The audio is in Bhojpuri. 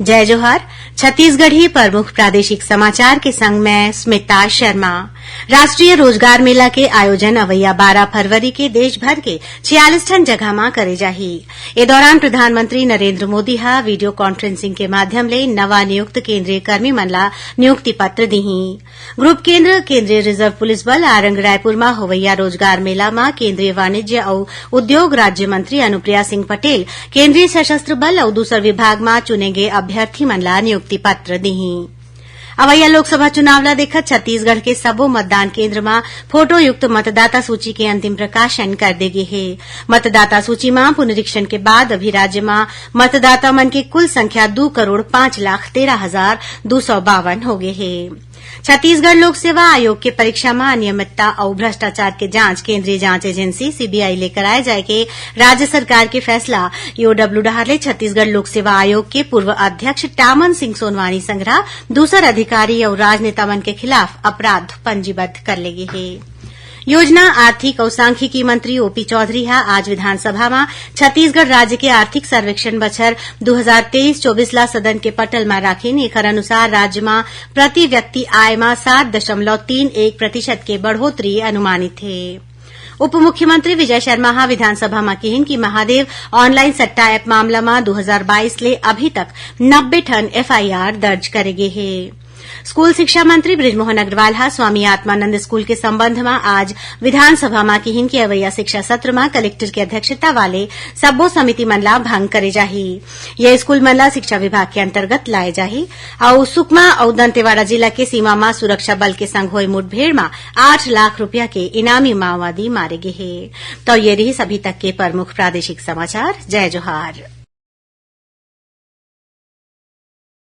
जय जोहार। छत्तीसगढ़ी प्रमुख प्रादेशिक समाचार के संग मैं स्मिता शर्मा। राष्ट्रीय रोजगार मेला के आयोजन अवैया 12 फरवरी के देश भर के 46 ठन जगह में करे जाही। ए दौरान प्रधानमंत्री नरेंद्र मोदी हा वीडियो कॉन्फ्रेंसिंग के माध्यम ले नवा नियुक्त केंद्रीय कर्मी मन ला नियुक्ति पत्र दिही। ग्रुप केंद्र केंद्रीय रिजर्व पुलिस बल आरंग रायपुर में होवैया रोजगार मेला में केंद्रीय वाणिज्य और उद्योग राज्य मंत्री अनुप्रिया सिंह पटेल केंद्रीय सशस्त्र बल और दूसर विभाग में चुने गए अभ्यर्थी मन ला नियुक्ति पत्र दिही। अवैया लोकसभा चुनाव ला देखत छत्तीसगढ़ के सबो मतदान केंद्र में फोटो युक्त मतदाता सूची के अंतिम प्रकाशन कर दे गे हे। मतदाता सूची में पुनरीक्षण के बाद अभी राज्य में मतदाता मन की कुल संख्या 2,05,13,252 हो गए हे। छत्तीसगढ़ लोक सेवा आयोग के परीक्षा में अनियमितता और भ्रष्टाचार के जांच केंद्रीय जांच एजेंसी सीबीआई ले कराए जाए के राज्य सरकार के फैसला ईओडब्ल्यू डहार छत्तीसगढ़ लोक सेवा आयोग के पूर्व अध्यक्ष टामन सिंह सोनवानी संग्रह दूसर अधिकारी और राजनेता मन के खिलाफ अपराध पंजीबद्ध कर लेगे है। योजना आर्थिक और सांख्यिकी मंत्री ओपी चौधरी हा आज विधानसभा में छत्तीसगढ़ राज्य के आर्थिक सर्वेक्षण बछर 2023-24 ला सदन के पटल में राखिन। एकर अनुसार राज्य में प्रति व्यक्ति आय में 7.31% के बढ़ोतरी अनुमानित है। उप मुख्यमंत्री विजय शर्मा हा विधानसभा में कहिन कि महादेव ऑनलाइन सट्टा ऐप मामला में 2022 ले अभी तक 90 ठन एफआईआर दर्ज करे गे है। स्कूल शिक्षा मंत्री बृजमोहन अग्रवाल हा स्वामी आत्मानंद स्कूल के संबंध में आज विधानसभा में कहिन कि अवैया शिक्षा सत्र में कलेक्टर की अध्यक्षता वाले सब्बो समिति मन ला भंग करे जाही। यह स्कूल मन ला शिक्षा विभाग के अंतर्गत लाए जाही और सुकमा और दंतेवाड़ा जिला के सीमा में सुरक्षा बल के संग होए मुठभेड़ में 8 लाख रुपया के इनामी माओवादी मारे गए हैं। तो ये रही सभी तक के प्रमुख प्रादेशिक समाचार। जय जोहार।